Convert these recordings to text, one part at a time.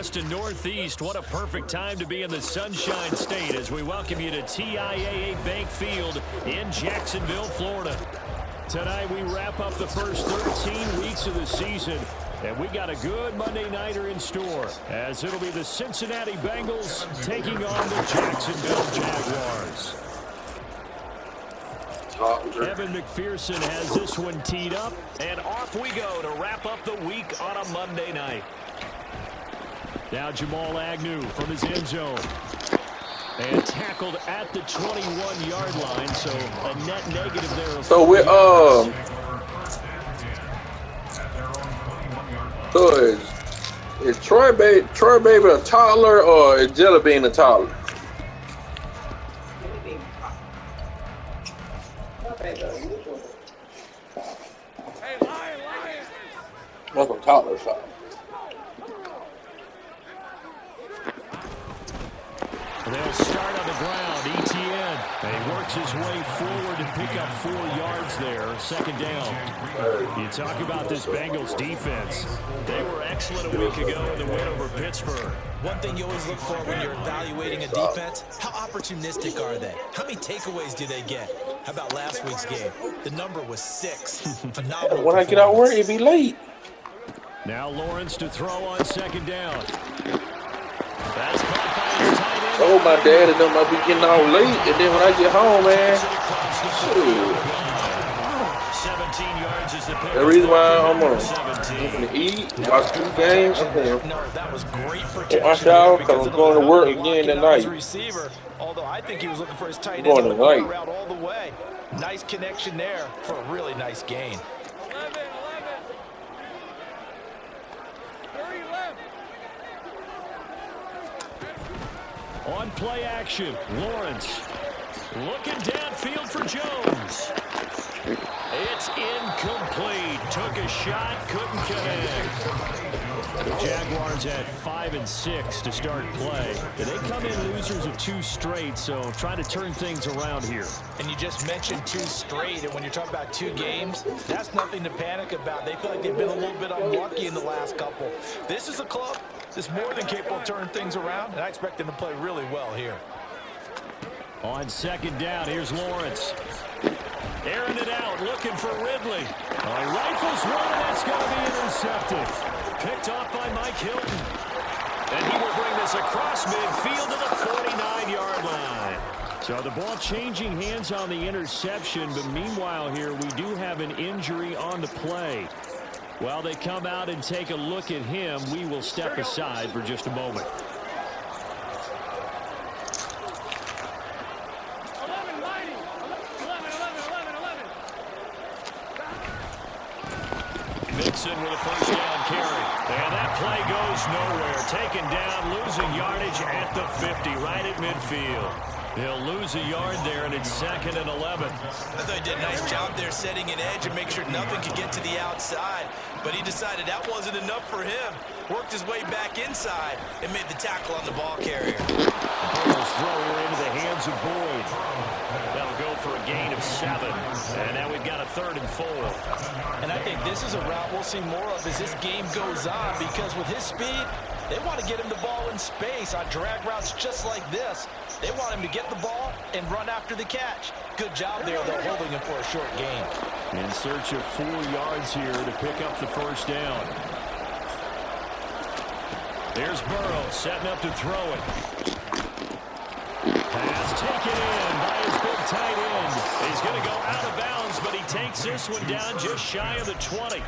Northwest and Northeast. What a perfect time to be in the Sunshine State as we welcome you to TIAA Bank Field in Jacksonville, Florida. Tonight we wrap up the first 13 weeks of the season, and we got a good Monday nighter in store as it'll be the Cincinnati Bengals taking on the Jacksonville Jaguars. Evan McPherson has this one teed up, and off we go to wrap up the week on a Monday night. Now Jamal Agnew from his end zone. And tackled at the 21-yard line, so a net negative there. So we're so is Troy Baby a toddler or is Jelly Bean a toddler? That's a toddler shot. They'll start on the ground. Etienne. And he works his way forward to pick up 4 yards there. Second down. You talk about this Bengals defense. They were excellent a week ago in the win over Pittsburgh. One thing you always look for when you're evaluating a defense, how opportunistic are they? How many takeaways do they get? How about last week's game? The number was 6. Phenomenal. When I get out of work, it'd be late. Now Lawrence to throw on second down. That's caught by his tight end. Oh, my dad and them might be getting out late, and then when I get home, man, 17 yards is the pick. the reason why I'm going to eat, watch 2 games, I'm going to That was great protection. watch out because I'm going to work again tonight. Receiver, although I think he was looking for his tight end Going on the tonight. route all the way. Nice connection there for a really nice gain. On play action, Lawrence looking downfield for Jones. It's incomplete. Took a shot, couldn't connect. The Jaguars at 5 and 6 to start play. They come in losers of 2 straight, so try to turn things around here. And you just mentioned 2 straight, and when you're talking about 2 games, that's nothing to panic about. They feel like they've been a little bit unlucky in the last couple. This is a club that's more than capable of turning things around, and I expect them to play really well here. On second down, here's Lawrence. Airing it out, looking for Ridley. Rifles one, and it's going to be intercepted. Picked off by Mike Hilton. And he will bring this across midfield to the 49-yard line. So the ball changing hands on the interception, but meanwhile here we do have an injury on the play. While they come out and take a look at him, we will step aside for just a moment. Mixon with a first down carry. And that play goes nowhere. Taken down, losing yardage at the 50, right at midfield. He'll lose a yard there, and it's 2nd and 11. I thought he did a nice job there setting an edge and make sure nothing could get to the outside. But he decided that wasn't enough for him. Worked his way back inside and made the tackle on the ball carrier. Bengals throw her into the hands of Boyd. That'll go for a gain of 7. And now we've got a 3rd and 4. And I think this is a route we'll see more of as this game goes on, because with his speed, they want to get him the ball in space on drag routes just like this. They want him to get the ball and run after the catch. Good job there, though, holding him for a short gain. In search of 4 yards here to pick up the first down. There's Burrow setting up to throw it. Pass taken in by his big tight end. He's going to go out of bounds, but he takes this one down just shy of the 20.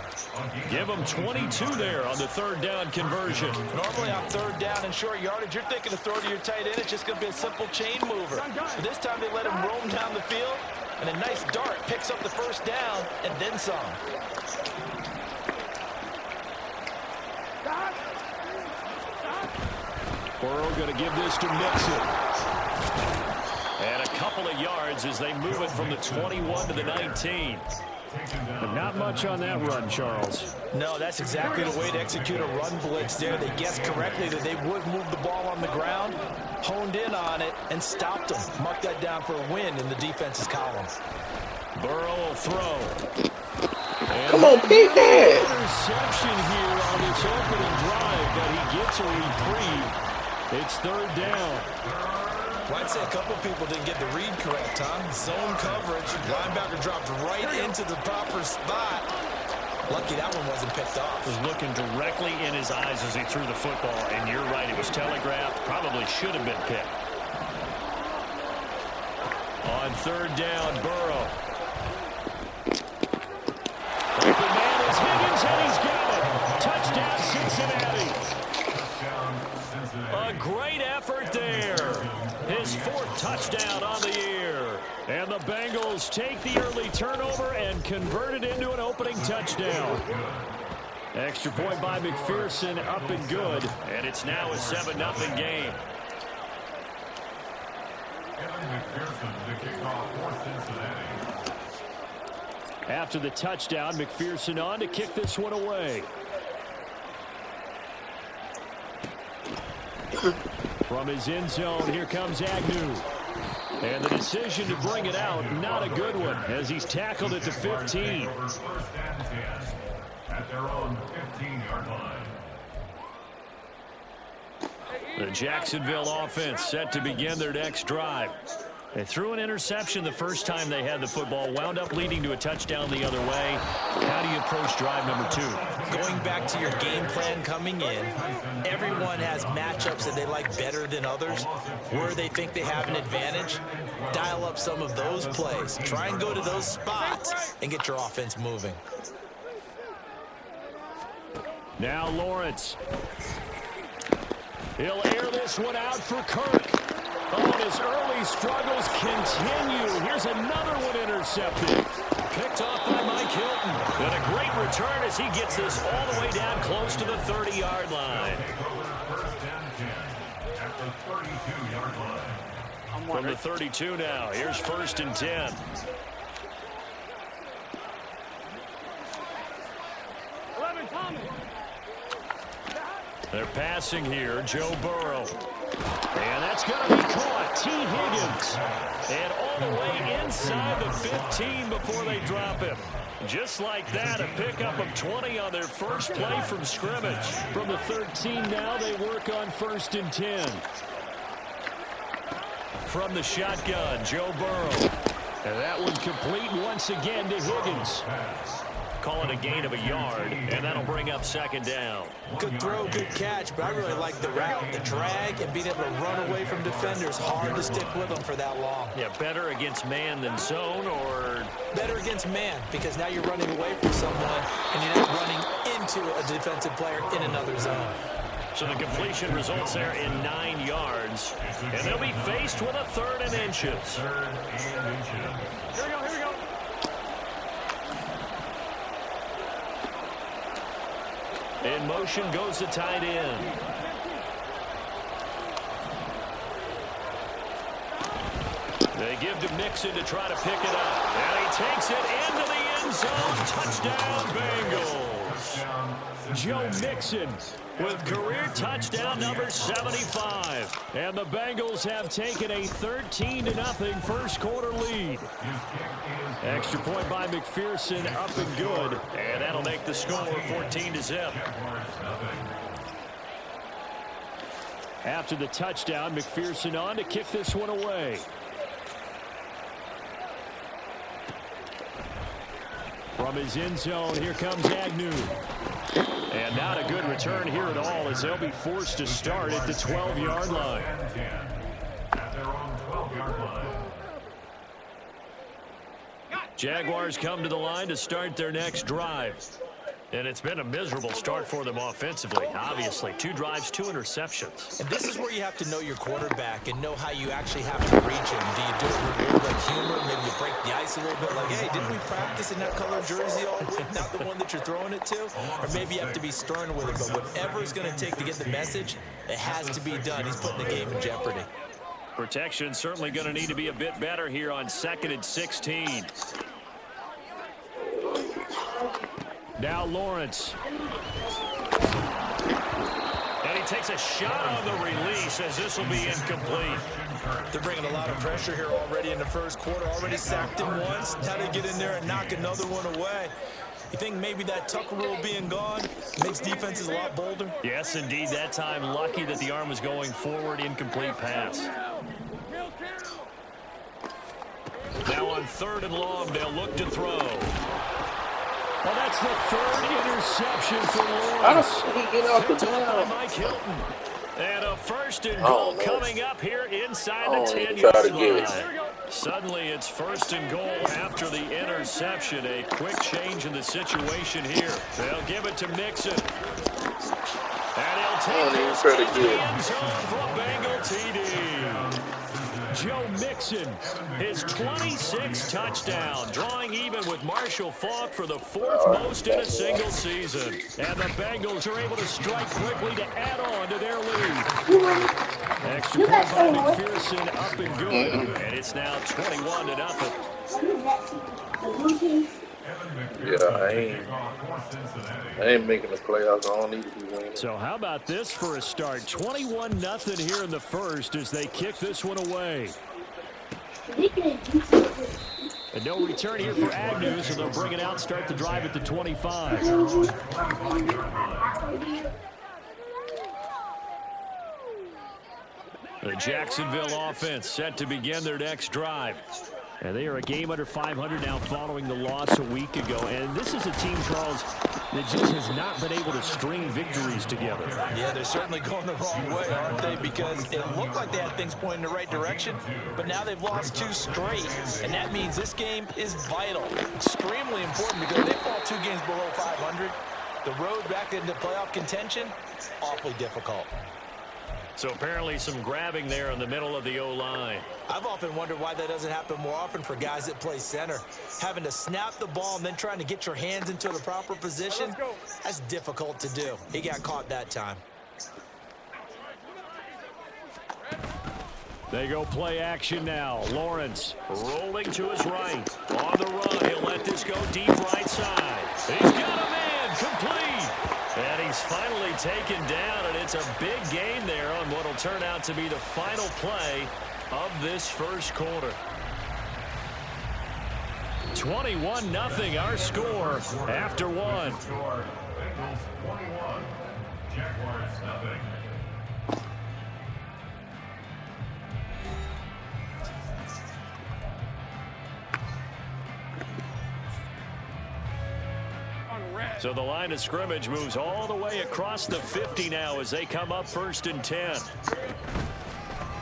Give him 22 there on the 3rd down conversion. Normally on 3rd down and short yardage, you're thinking of throw to your tight end. It's just going to be a simple chain mover. But this time they let him roam down the field, and a nice dart picks up the first down and then some. Burrow going to give this to Mixon. And a couple of yards as they move it from the 21 to the 19. But not much on that run, Charles. No, that's exactly the way to execute a run blitz there. They guessed correctly that they would move the ball on the ground, honed in on it, and stopped them. Mark that down for a win in the defense's column. Burrow will throw. Come on, pick that. Interception here on this opening drive, but he gets a reprieve. It's third down. Well, I'd say a couple people didn't get the read correct, huh? Zone coverage. Linebacker dropped right into the proper spot. Lucky that one wasn't picked off. Was looking directly in his eyes as he threw the football, and you're right, it was telegraphed. Probably should have been picked. On third down, Burrow. Open man is Higgins, and he's got it. Touchdown, Cincinnati. A great effort there. His fourth touchdown on the year. And the Bengals take the early turnover and convert it into an opening touchdown. Extra point by McPherson, up and good. And it's now a 7-0 game. After the touchdown, McPherson on to kick this one away. From his end zone, here comes Agnew. And the decision to bring it out, not a good one, as he's tackled at the 15. At their own 15-yard line. The Jacksonville offense set to begin their next drive. They threw an interception the first time they had the football, wound up leading to a touchdown the other way. How do you approach drive number 2? Going back to your game plan coming in, everyone has matchups that they like better than others, where they think they have an advantage. Dial up some of those plays. Try and go to those spots and get your offense moving. Now Lawrence. He'll air this one out for Kirk. Oh, and his early struggles continue. Here's another one intercepted. Picked off by Mike Hilton. And a great return as he gets this all the way down close to the 30-yard line. From the 32 now, here's 1st and 10. They're passing here, Joe Burrow. And that's going to be caught. T. Higgins. And all the way inside the 15 before they drop him. Just like that, a pickup of 20 on their first play from scrimmage. From the 13 now, they work on 1st and 10. From the shotgun, Joe Burrow. And that one complete once again to Higgins. Call it a gain of a yard, and that'll bring up 2nd down. Good throw, good catch, but I really like the route, the drag, and being able to run away from defenders. Hard to stick with them for that long. Yeah, better against man than zone, or? Better against man, because now you're running away from someone, and you're not running into a defensive player in another zone. So the completion results there in 9 yards, and they'll be faced with a 3rd and inches. 3rd and inches. Here we go, here we go. In motion goes the tight end. They give to Mixon to try to pick it up. And he takes it into the end zone. Touchdown, Bengals. Joe Mixon with career touchdown number 75. And the Bengals have taken a 13-0 first quarter lead. Extra point by McPherson, up and good. And that'll make the score 14-0. After the touchdown, McPherson on to kick this one away. From his end zone, here comes Agnew. And not a good return here at all, as they'll be forced to start at the 12-yard line. At their own 12-yard line. Jaguars come to the line to start their next drive. And it's been a miserable start for them offensively, obviously. 2 drives, 2 interceptions. And this is where you have to know your quarterback and know how you actually have to reach him. Do you do it with a little bit of humor? Maybe you break the ice a little bit like, hey, didn't we practice in that color jersey all week? Not the one that you're throwing it to? Or maybe you have to be stern with it. But whatever it's going to take to get the message, it has to be done. He's putting the game in jeopardy. Protection certainly going to need to be a bit better here on 2nd and 16. Now Lawrence. And he takes a shot on the release as this will be incomplete. They're bringing a lot of pressure here already in the first quarter. Already sacked him once. Now they get in there and knock another one away. You think maybe that tuck rule being gone makes defenses a lot bolder? Yes, indeed. That time, lucky that the arm was going forward. Incomplete pass. Now on 3rd and long, they'll look to throw. Well, that's the 3rd interception for Lawrence. How does he get off the Picked up by ground? Mike Hilton. And a 1st and Oh, goal man. coming up here inside Oh, the he 10-yard tried to get it. line. Suddenly, it's 1st and goal after the interception. A quick change in the situation here. They'll give it to Mixon. And he'll take this try to into get the it. end zone for a Bengal TD. Joe Mixon, his 26th touchdown, drawing even with Marshall Faulk for the 4th most in a single season. And the Bengals are able to strike quickly to add on to their lead. Extra point by McPherson, up and good, and it's now 21-0. Yeah, I ain't making the playoffs. I don't need to be winning. So how about this for a start? 21-0 here in the first as they kick this one away. And no return here for Agnew, so they'll bring it out, start the drive at the 25. The Jacksonville offense set to begin their next drive. And they are a game under 500 now following the loss a week ago. And this is a team, Charles, that just has not been able to string victories together. Yeah, they're certainly going the wrong way, aren't they? Because it looked like they had things pointing in the right direction, but now they've lost 2 straight. And that means this game is vital, extremely important, because they fall 2 games below 500. The road back into playoff contention, awfully difficult. So apparently some grabbing there in the middle of the O-line. I've often wondered why that doesn't happen more often for guys that play center. Having to snap the ball and then trying to get your hands into the proper position, that's difficult to do. He got caught that time. They go play action now. Lawrence rolling to his right. On the run, he'll let this go deep right side. He's got a man complete. And he's finally taken down, and it's a big gain there on what will turn out to be the final play of this first quarter. 21-0 our score after one. Bengals 21, Jaguars nothing. So the line of scrimmage moves all the way across the 50 now as they come up 1st and 10.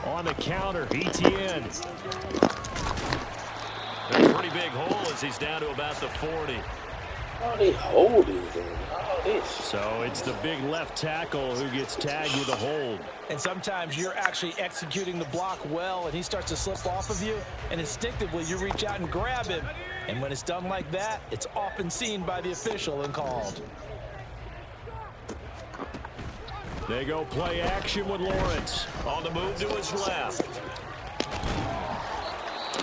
On the counter, ETN. A pretty big hole as he's down to about the 40. Oh, they holding him. Oh, this. So it's the big left tackle who gets tagged with a hold. And sometimes you're actually executing the block well, and he starts to slip off of you, and instinctively you reach out and grab him. And when it's done like that, it's often seen by the official and called. They go play action with Lawrence. On the move to his left.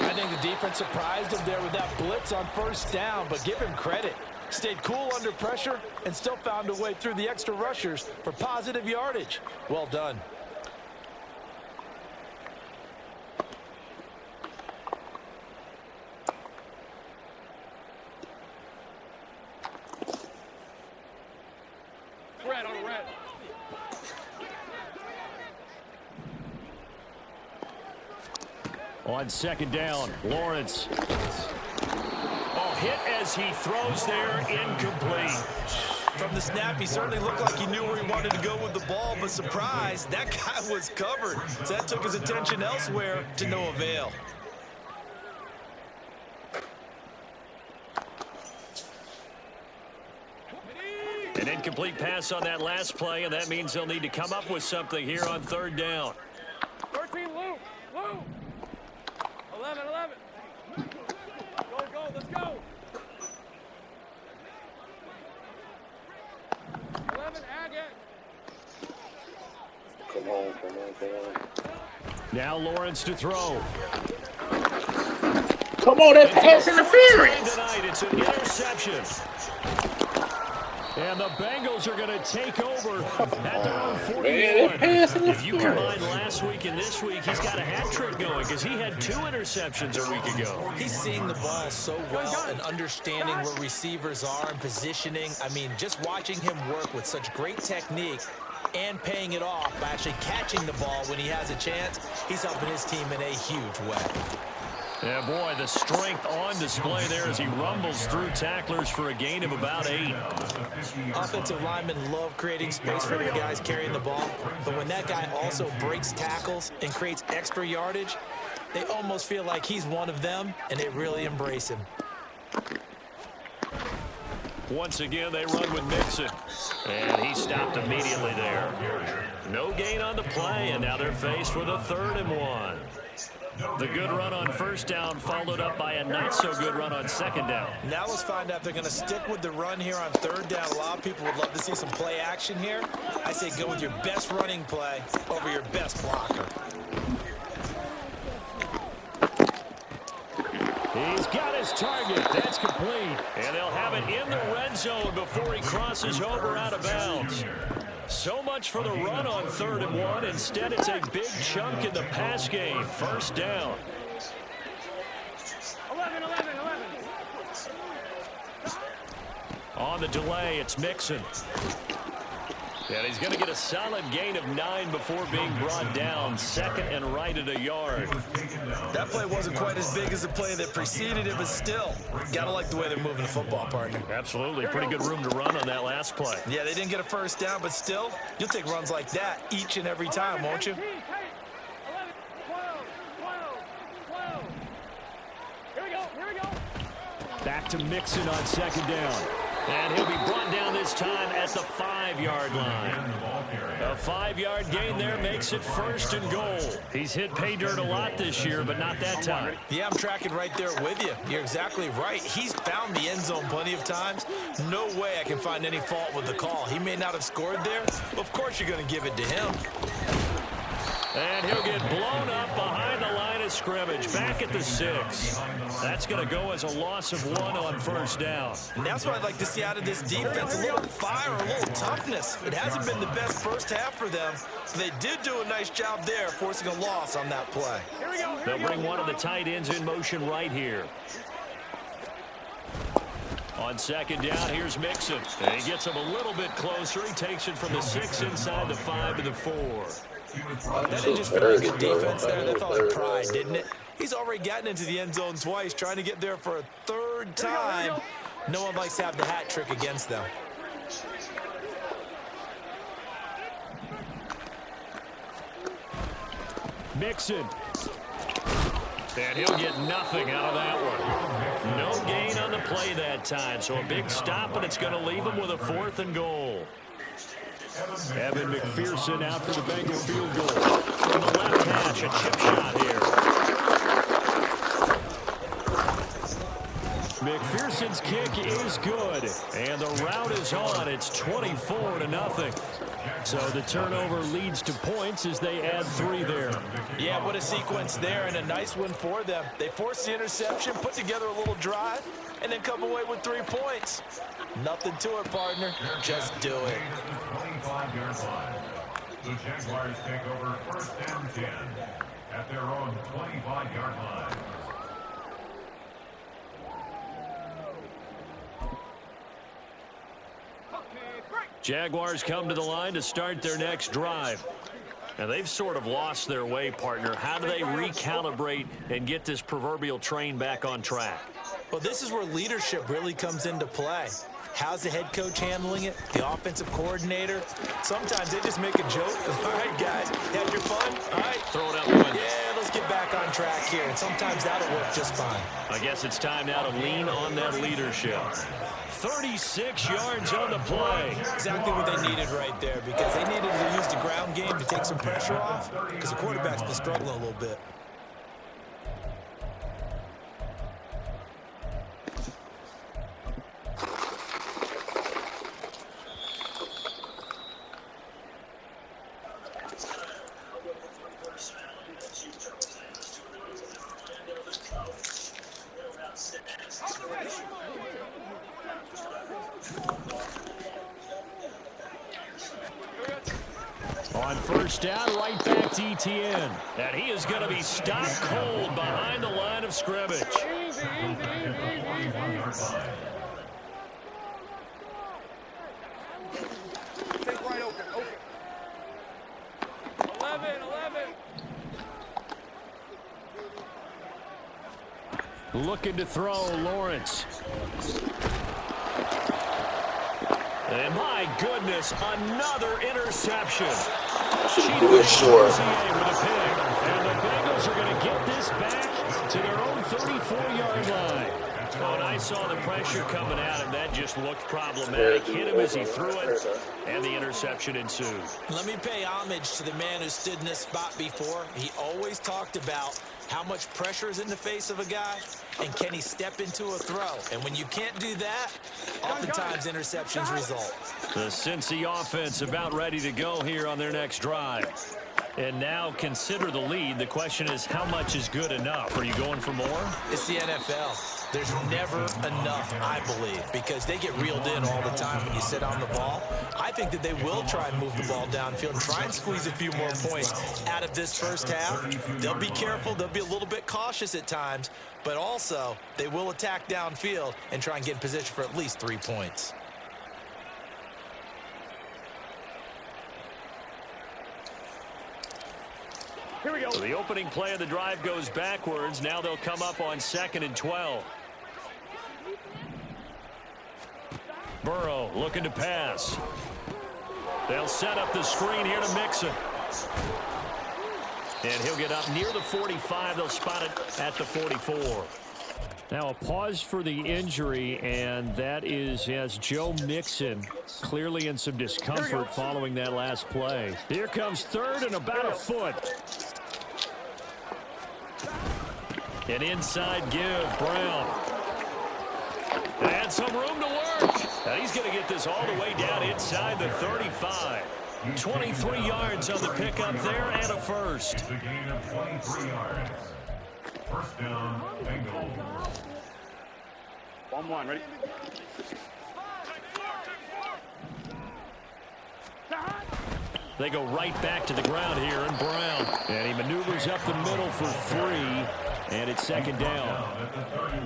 I think the defense surprised him there with that blitz on 1st down, but give him credit. Stayed cool under pressure and still found a way through the extra rushers for positive yardage. Well done. Red on red. On 2nd down, Lawrence. Oh, hit as he throws there, incomplete. From the snap, he certainly looked like he knew where he wanted to go with the ball, but surprise, that guy was covered. So that took his attention elsewhere to no avail. An incomplete pass on that last play, and that means they'll need to come up with something here on 3rd down. 13, Lou. 11. Go, let's go. 11, Agate. Come on. Now Lawrence to throw. Come on, that pass interference. Tonight, it's an interception. And the Bengals are going to take over at their own 41. Man, If you combine last week and this week, he's got a hat trick going because he had 2 interceptions a week ago. He's seeing the ball so well and understanding where receivers are and positioning. I mean, just watching him work with such great technique and paying it off by actually catching the ball when he has a chance, he's helping his team in a huge way. Yeah, boy, the strength on display there as he rumbles through tacklers for a gain of about 8. Offensive linemen love creating space for their guys carrying the ball, but when that guy also breaks tackles and creates extra yardage, they almost feel like he's one of them, and they really embrace him. Once again, they run with Mixon, and he stopped immediately there. No gain on the play, and now they're faced with a 3rd and 1. The good run on 1st down followed up by a not-so-good run on 2nd down. Now let's find out if they're going to stick with the run here on 3rd down. A lot of people would love to see some play action here. I say go with your best running play over your best blocker. He's got his target. That's complete. And they'll have it in the red zone before he crosses over out of bounds. So much for the run on 3rd and 1. Instead, it's a big chunk in the pass game. 1st down. 11. On the delay, it's Mixon. And he's going to get a solid gain of 9 before being brought down. 2nd and right at a yard. That play wasn't quite as big as the play that preceded it, but still, got to like the way they're moving the football, partner. Absolutely. Pretty good room to run on that last play. Yeah, they didn't get a 1st down, but still, you'll take runs like that each and every time, won't you? 11, 12. Here we go. Back to Mixon on 2nd down. And he'll be brought down this time at the 5-yard line. A 5-yard gain there makes it 1st and goal. He's hit pay dirt a lot this year, but not that time. Yeah, I'm tracking right there with you. You're exactly right. He's found the end zone plenty of times. No way I can find any fault with the call. He may not have scored there, but of course you're going to give it to him. And he'll get blown up behind the line of scrimmage, back at the 6. That's going to go as a loss of 1 on 1st down. And that's what I'd like to see out of this defense, a little fire, a little toughness. It hasn't been the best 1st half for them, but they did do a nice job there, forcing a loss on that play. They'll bring one of the tight ends in motion right here. On 2nd down, here's Mixon. And he gets him a little bit closer. He takes it from the 6 inside the 5 to the 4. That didn't just feel like good defense there. That felt like pride, didn't it? He's already gotten into the end zone twice, trying to get there for a 3rd time. No one likes to have the hat trick against them. Mixon. And he'll get nothing out of that one. No gain on the play that time, so a big stop, and it's going to leave him with a 4th and goal. Evan McPherson out for the Bengal field goal. From the left hash, a chip shot here. McPherson's kick is good, and the route is on. It's 24-0. So the turnover leads to points as they add 3 there. Yeah, what a sequence there, and a nice one for them. They forced the interception, put together a little drive, and then come away with 3 points. Nothing to it, partner. Just do it. 25-yard line. The Jaguars take over 1st and 10 at their own 25-yard line. Jaguars come to the line to start their next drive. And they've sort of lost their way, partner. How do they recalibrate and get this proverbial train back on track? Well, this is where leadership really comes into play. How's the head coach handling it? The offensive coordinator? Sometimes they just make a joke. All right, guys, had your fun? All right. Throw it out the window. Yeah, let's get back on track here. And sometimes that'll work just fine. I guess it's time now to lean on that leadership. 36 yards on the play. Exactly what they needed right there, because they needed to use the ground game to take some pressure off, because the quarterback's been struggling a little bit. On first down, right back to ETN. And he is going to be stopped cold behind the line of scrimmage. Easy, easy, easy, easy. Take right open, open. 11. Looking to throw, Lawrence. And my goodness, another interception. Should do it short. And the Bengals are going to get this back to their own 34-yard line. When I saw the pressure coming at him, that just looked problematic. Hit him as he threw it, and the interception ensued. Let me pay homage to the man who stood in this spot before. He always talked about how much pressure is in the face of a guy, and can he step into a throw? And when you can't do that, oftentimes interceptions result. The Cincy offense about ready to go here on their next drive. And now consider the lead. The question is, how much is good enough? Are you going for more? It's the NFL. There's never enough, I believe, because they get reeled in all the time when you sit on the ball. I think that they will try and move the ball downfield and try and squeeze a few more points out of this first half. They'll be careful. They'll be a little bit cautious at times, but also they will attack downfield and try and get in position for at least 3 points. Here we go. So the opening play of the drive goes backwards. Now they'll come up on 2nd and 12. Burrow looking to pass. They'll set up the screen here to Mixon. And he'll get up near the 45. They'll spot it at the 44. Now a pause for the injury, and that is as Joe Mixon clearly in some discomfort following that last play. Here comes 3rd and about a foot. An inside give, Brown. And some room to work. And he's going to get this all the way down inside the 35. 23 yards on the pickup there and a first. It's a gain of 23 yards. First down, Bengals. 1-1, ready? They go right back to the ground here, and Brown. And he maneuvers up the middle for 3. And it's 2nd down.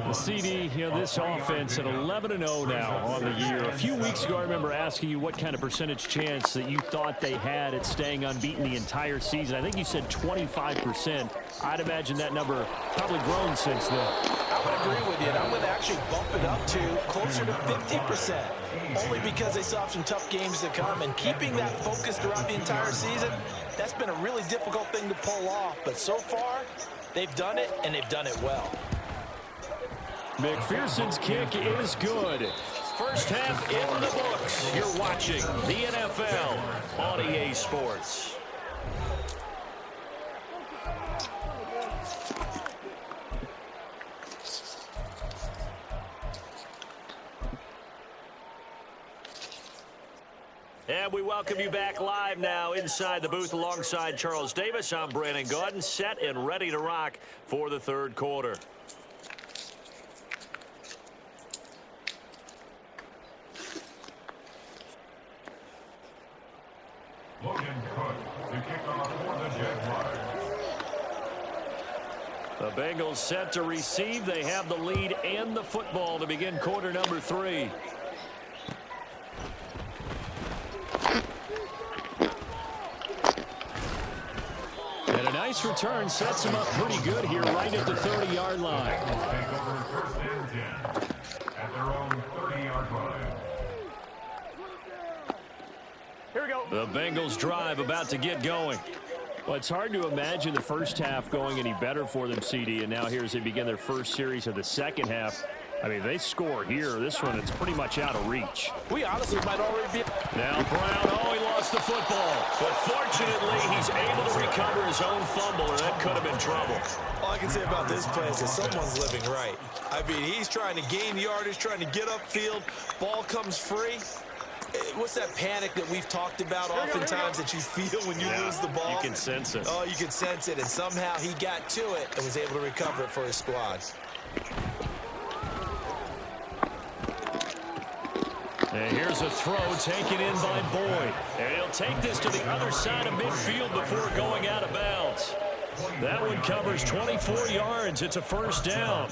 The CD, this offense at 11-0 now on the year. A few weeks ago, I remember asking you what kind of percentage chance that you thought they had at staying unbeaten the entire season. I think you said 25%. I'd imagine that number probably grown since then. I would agree with you, and I'm going to actually bump it up to closer to 50%, only because they still have some tough games to come, and keeping that focus throughout the entire season, that's been a really difficult thing to pull off. But so far, they've done it, and they've done it well. McPherson's kick is good. First half in the books. You're watching the NFL on EA Sports. And we welcome you back live now inside the booth alongside Charles Davis. I'm Brandon Gordon, set and ready to rock for the 3rd quarter. Logan Cook to kick off for the Jaguars. The Bengals set to receive. They have the lead and the football to begin quarter number 3. And a nice return sets him up pretty good here right at the 30-yard line. Take over 1st and 10 at their own 30-yard line. Here we go. The Bengals drive about to get going. Well, it's hard to imagine the first half going any better for them, CD, and now here as they begin their first series of the second half. I mean, they score here. This one, it's pretty much out of reach. We honestly might already be... Now Brown, he lost the football. But fortunately, he's able to recover his own fumble, or that could have been trouble. All I can say about this play is that someone's living right. I mean, he's trying to gain yardage, trying to get upfield. Ball comes free. What's that panic that we've talked about oftentimes that you feel when you lose the ball? You can sense it. Oh, you can sense it, and somehow he got to it and was able to recover it for his squad. And here's a throw taken in by Boyd. And he'll take this to the other side of midfield before going out of bounds. That one covers 24 yards. It's a first down.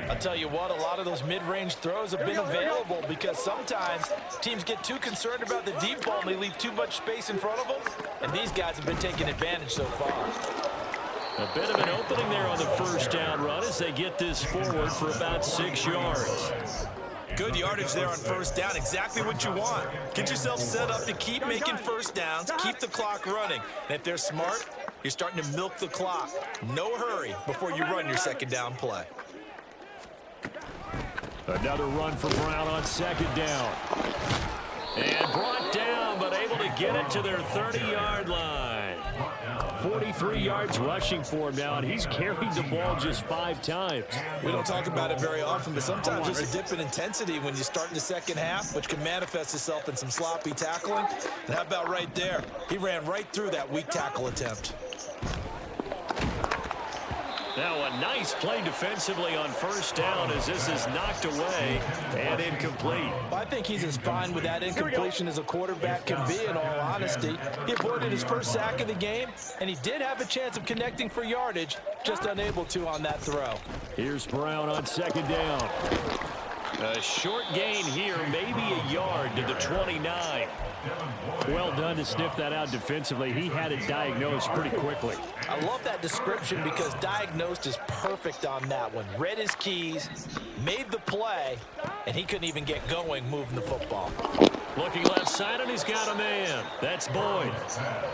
I'll tell you what, a lot of those mid-range throws have been available because sometimes teams get too concerned about the deep ball and they leave too much space in front of them. And these guys have been taking advantage so far. A bit of an opening there on the first down run as they get this forward for about 6 yards. Good yardage there on first down. Exactly what you want. Get yourself set up to keep making first downs, keep the clock running. And if they're smart, you're starting to milk the clock. No hurry before you run your second down play. Another run for Brown on second down. And brought down, but able to get it to their 30-yard line. 43 yards rushing for him now, and he's carried the ball just 5 times. We don't talk about it very often, but sometimes there's a dip in intensity when you start in the second half, which can manifest itself in some sloppy tackling. And how about right there? He ran right through that weak tackle attempt. Now a nice play defensively on first down as this is knocked away and incomplete. Well, I think he's as fine with that incompletion as a quarterback can be, in all honesty. He avoided his first sack of the game, and he did have a chance of connecting for yardage, just unable to on that throw. Here's Brown on second down. A short gain here, maybe a yard to the 29. Well done to sniff that out defensively. He had it diagnosed pretty quickly. I love that description because diagnosed is perfect on that one. Read his keys, made the play, and he couldn't even get going moving the football. Looking left side, and he's got a man. That's Boyd.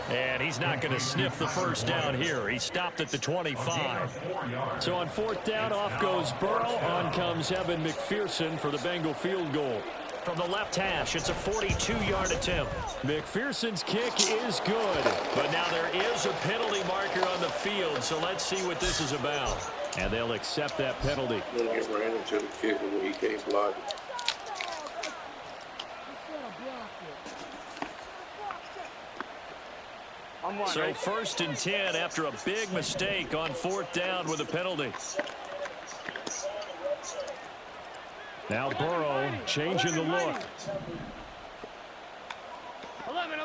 And he's not going to sniff the first down here. He stopped at the 25. So on fourth down, off goes Burrow. On comes Evan McPherson for the Bengal field goal. From the left hash, it's a 42-yard attempt. McPherson's kick is good, but now there is a penalty marker on the field, so let's see what this is about. And they'll accept that penalty. He ran into the kicker when he can't block it. So first and 10 after a big mistake on fourth down with a penalty. Now Burrow changing the look. 11.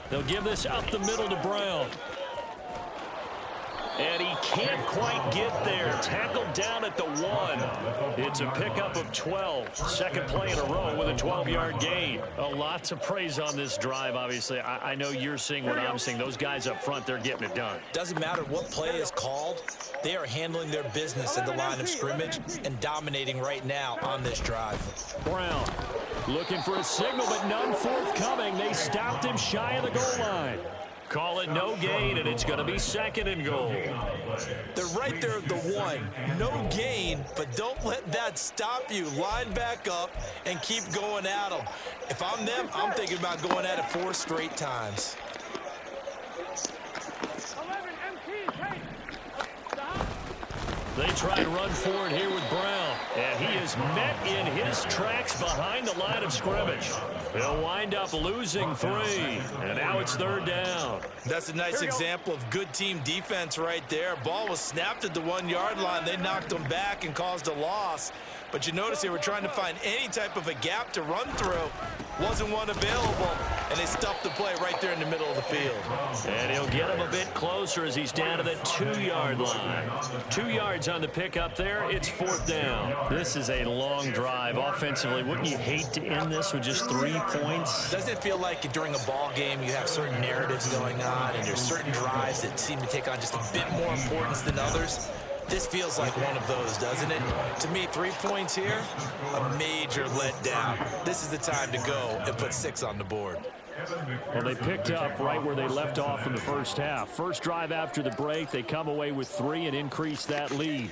They'll give this up the middle to Brown. And he can't quite get there. Tackled down at the 1. It's a pickup of 12. Second play in a row with a 12-yard gain. Lots of praise on this drive, obviously. I know you're seeing what I'm seeing. Those guys up front, they're getting it done. Doesn't matter what play is called. They are handling their business at the line of scrimmage and dominating right now on this drive. Brown looking for a signal, but none forthcoming. They stopped him shy of the goal line. Call it no gain, and it's going to be second and goal. They're right there at the 1. No gain, but don't let that stop you. Line back up and keep going at them. If I'm them, I'm thinking about going at it 4 straight times. 11 MT, hey. Stop. They try to run forward here with Brown, and he is met in his tracks behind the line of scrimmage. He'll wind up losing 3, and now it's third down. That's a nice example of good team defense right there. Ball was snapped at the 1-yard line. They knocked them back and caused a loss. But you notice they were trying to find any type of a gap to run through. Wasn't one available, and they stuffed the play right there in the middle of the field. And he'll get him a bit closer as he's down to the 2-yard line. 2 yards on the pickup there. It's fourth down. This is a long drive offensively. Wouldn't you hate to end this with just 3 points? Doesn't it feel like during a ball game you have certain narratives going on and there's certain drives that seem to take on just a bit more importance than others? This feels like one of those, doesn't it? To me, 3 points here, a major letdown. This is the time to go and put 6 on the board. Well, they picked up right where they left off in the first half. First drive after the break, they come away with 3 and increase that lead.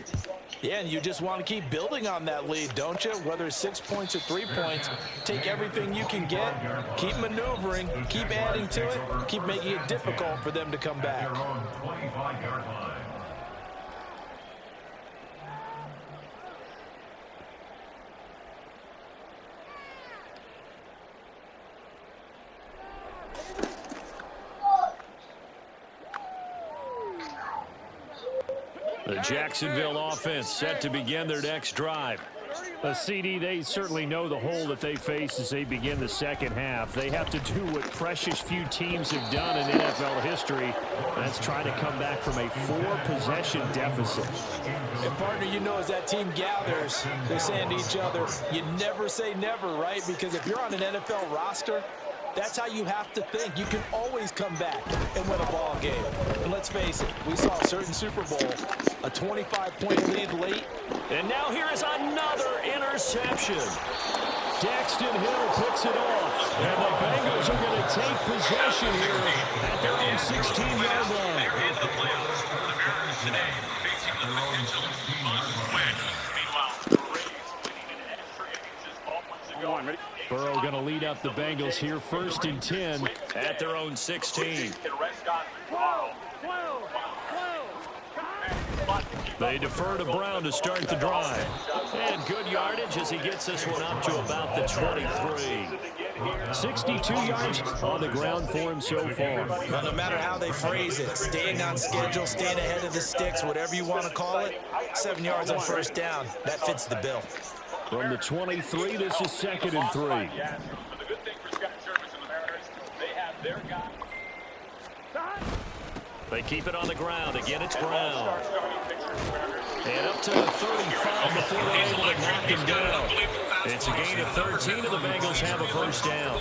Yeah, and you just want to keep building on that lead, don't you? Whether it's 6 points or 3 points, take everything you can get, keep maneuvering, keep adding to it, keep making it difficult for them to come back. The Jacksonville offense set to begin their next drive. CD, they certainly know the hole that they face as they begin the second half. They have to do what precious few teams have done in NFL history. That's trying to come back from a 4-possession deficit. And partner, you know, as that team gathers, they're saying to each other, you never say never, right? Because if you're on an NFL roster, that's how you have to think. You can always come back and win a ball game. And let's face it, we saw a certain Super Bowl, a 25-point lead late. And now here is another interception. Daxton Hill picks it off. And the Bengals are going to take possession here at their own 16-yard line. Burrow going to lead up the Bengals here, 1st and 10 at their own 16. They defer to Brown to start the drive. And good yardage as he gets this one up to about the 23. 62 yards on the ground for him so far. Well, no matter how they phrase it, staying on schedule, staying ahead of the sticks, whatever you want to call it, 7 yards on 1st down, that fits the bill. From the 23, this is 2nd and 3. They keep it on the ground. Again, it's Brown. And up to the 35 before they're able to knock him down. It's a gain of 13, and the Bengals have a 1st down.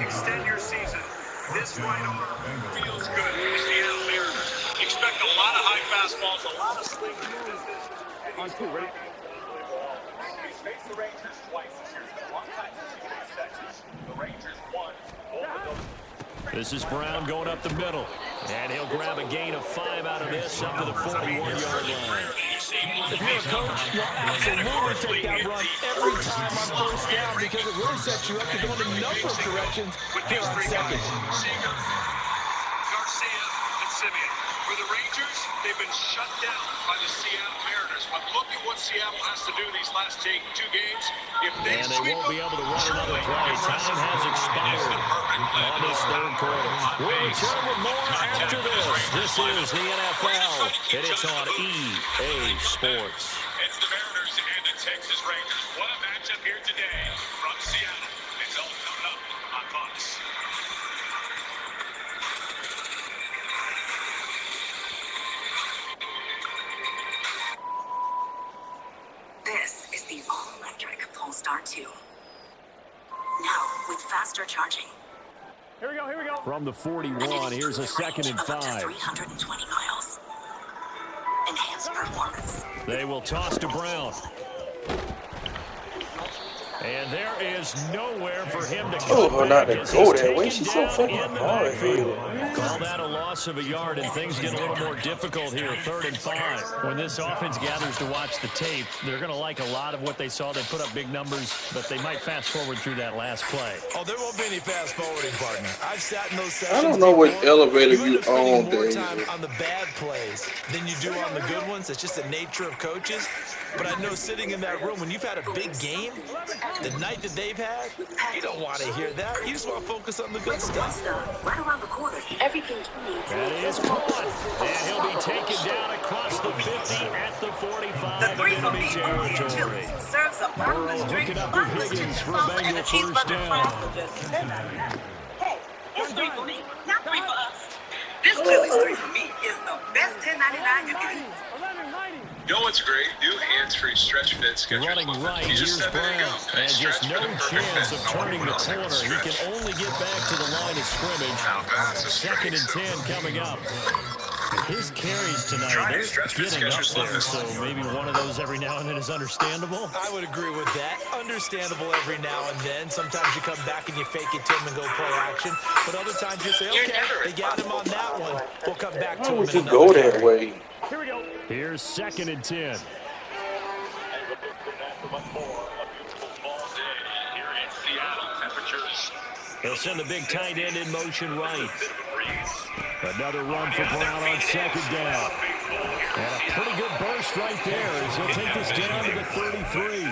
Extend your season. This right arm feels good for the Seattle Mariners. Expect a lot of high fastballs, a lot of swing moves. On 2, ready? He's faced the Rangers twice this year. It's been a long time since he faced Texas. The Rangers won. This is Brown going up the middle. And he'll grab a gain of 5 out of this up to the 41-yard line. If you're a coach, you'll absolutely take that run every time on 1st down because it really sets you up to go in a number of directions here on 2nd. Garcia and Simeon. For the Rangers, they've been shut down by the Seattle Mariners. But look at what Seattle has to do these last 2 games. If they and they won't be able to run another play. Time has expired on this 3rd quarter. We'll return with more after this. This is the NFL, and it's on EA Sports. It's the Mariners and the Texas Rangers. What a matchup here today from Seattle. It's all coming up on Fox. This is the all-electric Polestar 2. Now, with faster charging. Here we go, here we go. From the 41, here's a 2nd and 5. 320 miles. Enhanced performance. They will toss to Brown. And there is nowhere for him to go. Not to go that way. She's so fucking hard. Call that a loss of a yard, and things get a little more difficult here. 3rd and 5. When this offense gathers to watch the tape, they're going to like a lot of what they saw. They put up big numbers, but they might fast forward through that last play. Oh, there won't be any fast forwarding, partner. I've sat in those sessions. I don't know what elevator you end up spending own, more Dave. time on the bad plays than you do on the good ones. It's just the nature of coaches. But I know sitting in that room, when you've had a big game, the night that they've had, you don't want to hear that. You just want to focus on the good stuff. Right around the corner. Everything you need. That is caught. And he'll be taken down across the 50 at the 45 of enemy territory. Serves a Burrow hooking up with Higgins for a Bengal 1st down. Hey, it's 3 for me, not 3 for us. This Willie's 3 for me is the best $10.99 you can eat. 1190. You know what's great? New hands-free stretch fit sketchers. Running right, You here's just step in and Brown. go. And just no chance of turning the corner. He can only get back to the line of scrimmage. 2nd and 10 coming up. His carries tonight, they're getting up there, so maybe one of those every now and then is understandable. I would agree with that. Understandable every now and then. Sometimes you come back and you fake it to him and go play action. But other times you say, okay, they got him on that one. We'll come back to him. Why would in you go another that way? Here we go. Here's 2nd and 10. They'll send the big tight end in motion right. Another run for Brown on 2nd down. And a pretty good burst right there as he'll take this down to the 33.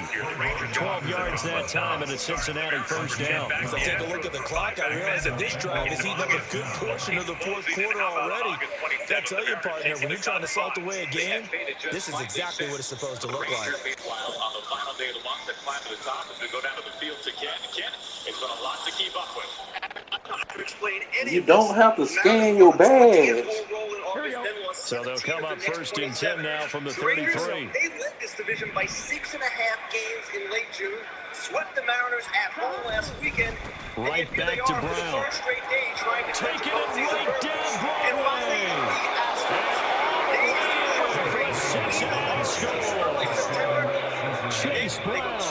12 yards that time and a Cincinnati 1st down. As I take a look at the clock, I realize that this drive is eating up a good portion of the 4th quarter already. I tell you, partner, when you're trying to salt away a game, this is exactly what it's supposed to look like. day of the month that climb to the top as we go down to the field to Kent. Kent, it's been a lot to keep up with. You don't have to scan your badge. So they'll come up first and 10 now from the 33. They led this division by 6.5 games in late June. Swept the Mariners at home last weekend. Right back to Brown. Taking it right down Broadway. For a Cincinnati score. Chase Brown,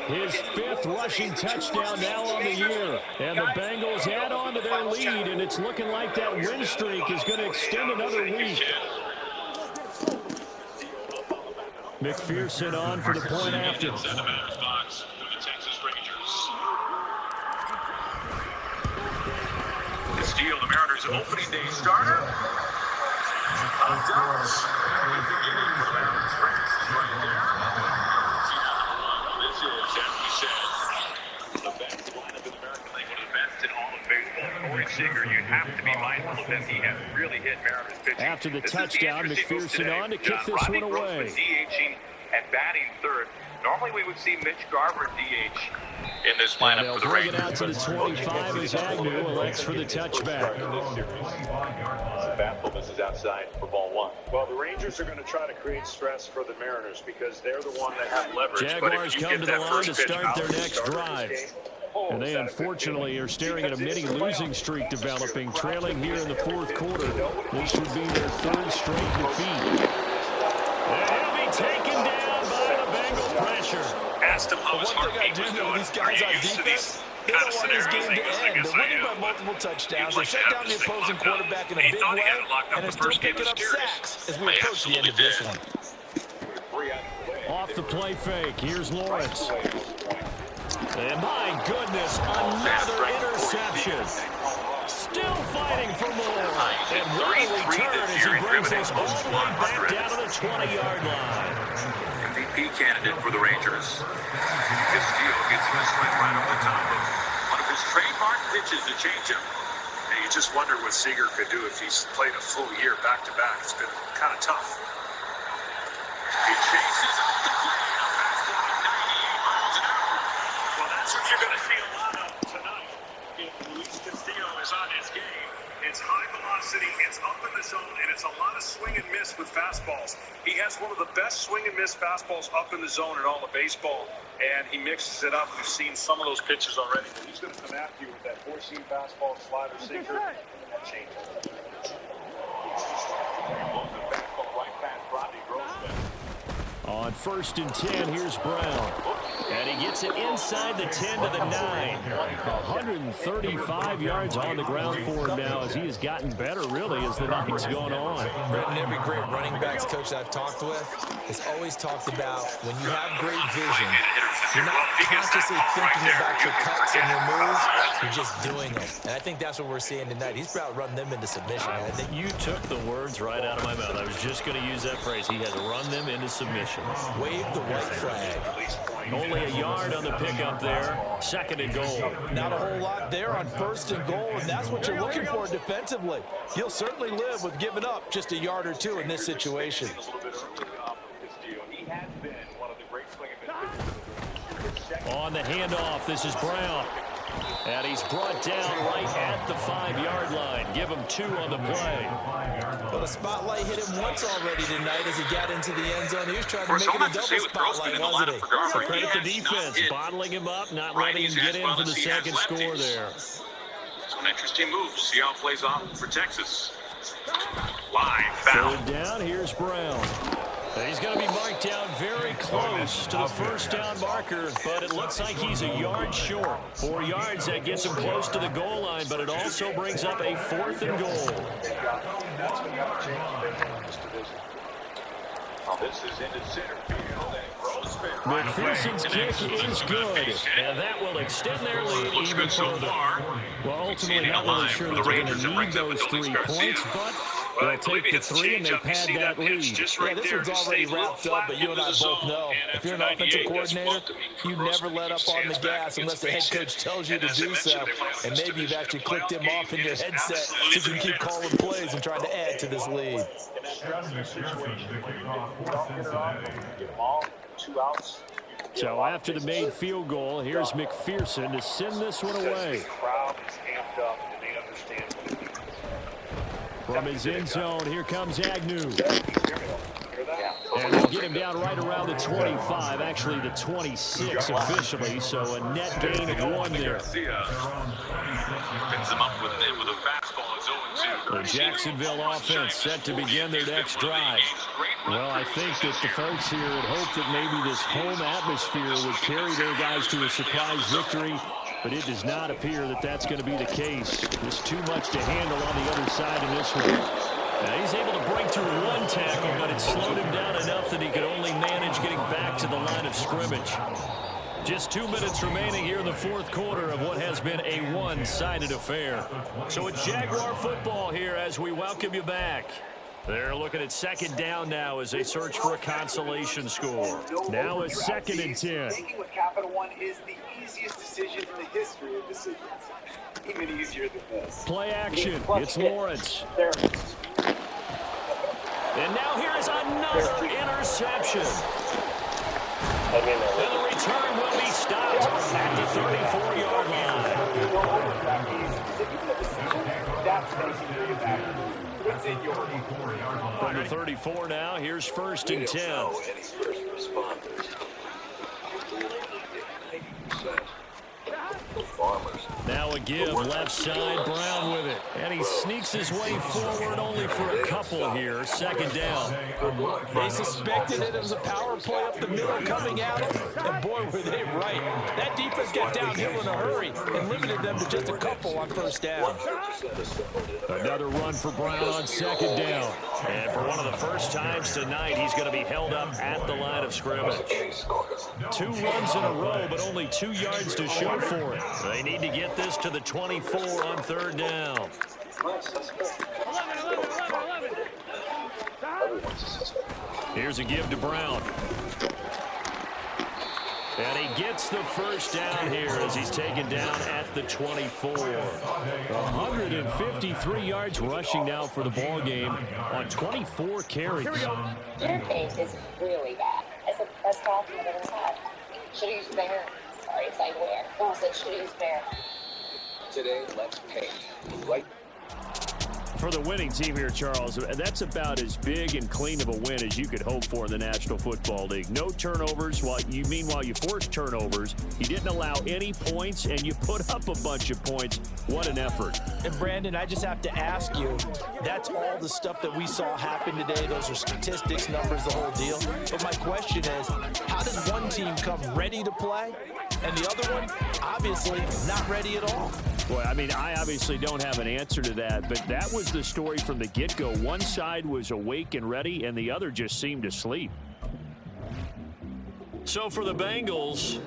his 5th rushing touchdown now on the year. And the Bengals add on to their lead, and it's looking like that win streak is going to extend another week. McPherson on for the point after. Steele, the Mariners' opening day starter. This is, as we said, the best lineup in the American League, one of the best in all of baseball. Corey Seager, you have to be mindful of this. He has really hit Mariners pitching. After the touchdown, McPherson on to kick this one away. DHing and batting third. Normally we would see Mitch Garver DH in this lineup for the Rangers. Rangers. Bring it out to the 25 as Agnew elects for the touchback. Baffle misses outside for ball 1. Well, the Rangers are going to try to create stress for the Mariners because they're the one that have leverage. Jaguars come to the line to start their next drive. And they unfortunately are staring at a mini losing streak developing, trailing here in the 4th quarter. This would be their 3rd straight defeat. And he'll be taken down by the Bengal pressure. Asked him how his One thing I heartbeat do was know, doing. these guys on defense, they don't want this game to end. They're winning by multiple touchdowns. They shut down the opposing quarterback in a big way, and they're still picking up sacks as we approach the end of this one. Off the play fake, here's Lawrence. And my goodness, another interception. Still fighting for more. And what a return as he brings us all the way back down to the 20-yard line. MVP candidate for the Rangers. Castillo gets him a swing right over the top of one of his trademark pitches, the changeup. And you just wonder what Seager could do if he's played a full year back-to-back. It's been kind of tough. He chases up the plane, a fastball at 98 miles an hour. Well, that's what you're going to see a lot of tonight. If Luis Castillo is on his game, It's high velocity, it's up in the zone, and it's a lot of swing and miss with fastballs. He has one of the best swing and miss fastballs up in the zone in all of baseball, and he mixes it up. We've seen some of those pitches already. He's going to come after you with that four-seam fastball, slider, sinker, and that changeup. right past Rodney Grossman. On 1st and 10, here's Brown. And he gets it inside the 10 to the 9. 135 yards on the ground for him now as he has gotten better, really, as the night's gone on. Brenton, every great running backs coach that I've talked with has always talked about when you have great vision, you're not consciously thinking about your cuts and your moves, you're just doing them. And I think that's what we're seeing tonight. He's about running them into submission. And I think You took the words right out of my mouth. I was just going to use that phrase. He has run them into submission. wave the white flag. Only a yard on the pickup there. 2nd and goal. Not a whole lot there on 1st and goal, and that's what you're looking for defensively. You'll certainly live with giving up just a yard or two in this situation. On the handoff, this is Brown. And he's brought down right at the 5-yard line. Give him 2 on the play. Well, the spotlight hit him once already tonight as he got into the end zone. He was trying to make it a double spotlight, wasn't he? So credit the defense, bottling him up, not letting him get in for the second score there. It's an interesting move. See how it plays off for Texas. Line foul. 3rd down, here's Brown. He's going to be marked down very close to the 1st down marker, but it looks like he's a yard short. 4 yards, that gets him close to the goal line, but it also brings up a 4th and goal. This is into center field, and Grossman McPherson's kick is good, and that will extend their lead even further. Well, ultimately, not really sure that they're going to need those 3 points, but they'll take the 3 and they pad that lead. Yeah, this one's already wrapped up, but you and I both know if you're an offensive coordinator, you never let up on the gas unless the head coach tells you to do so. And maybe you've actually clicked him off in your headset so you can keep calling plays and trying to add to this lead. Get them all, 2 outs, So after the made field goal, here's McPherson to send this one away. The crowd is amped up and they understand what it means. From his end zone, here comes Agnew. And they'll get him down right around the 25, actually the 26 officially, so a net gain of 1 there. Pins him up with a fastball. It's 0-2. The Jacksonville offense set to begin their next drive. Well, I think that the folks here had hoped that maybe this home atmosphere would carry their guys to a surprise victory, but it does not appear that that's going to be the case. There's too much to handle on the other side in this one. Now, he's able to break through 1 tackle, but it slowed him down enough that he could only manage getting back to the line of scrimmage. Just 2 minutes remaining here in the 4th quarter of what has been a one-sided affair. So it's Jaguar football here as we welcome you back. They're looking at 2nd down now as they search for a consolation score. Now it's 2nd and 10. Taking with Capital One is the easiest decision in the history of decisions. Even easier than this. Play action. It's Lawrence. And now here is another interception. And the return will be stopped at the 34-yard line. From the 34 now, here's 1st and 10. Now a give, left side, Brown with it. And he sneaks his way forward only for a couple here. 2nd down. They suspected it was a power play up the middle coming at them, and boy, were they right. That defense got downhill in a hurry and limited them to just a couple on 1st down. Another run for Brown on 2nd down. And for one of the first times tonight, he's going to be held up at the line of scrimmage. 2 runs in a row, but only 2 yards to show for it. They need to get this to the 24 on 3rd down. Here's a give to Brown. And he gets the 1st down here as he's taken down at the 24. 153 yards rushing now for the ball game on 24 carries. Your case is really bad. It's the best problem I've ever had. Should have used Bear. Sorry, it's like where. No, I said should have used Bear. Today, let's paint. Right. For the winning team here, Charles, that's about as big and clean of a win as you could hope for in the National Football League. No turnovers. Meanwhile, you forced turnovers. You didn't allow any points, and you put up a bunch of points. What an effort. And, Brandon, I just have to ask you, that's all the stuff that we saw happen today. Those are statistics, numbers, the whole deal. But my question is, how does one team come ready to play, and the other one, obviously, not ready at all? Boy, I mean, I obviously don't have an answer to that, but that was the story from the get-go. One side was awake and ready, and the other just seemed asleep. So for the Bengals,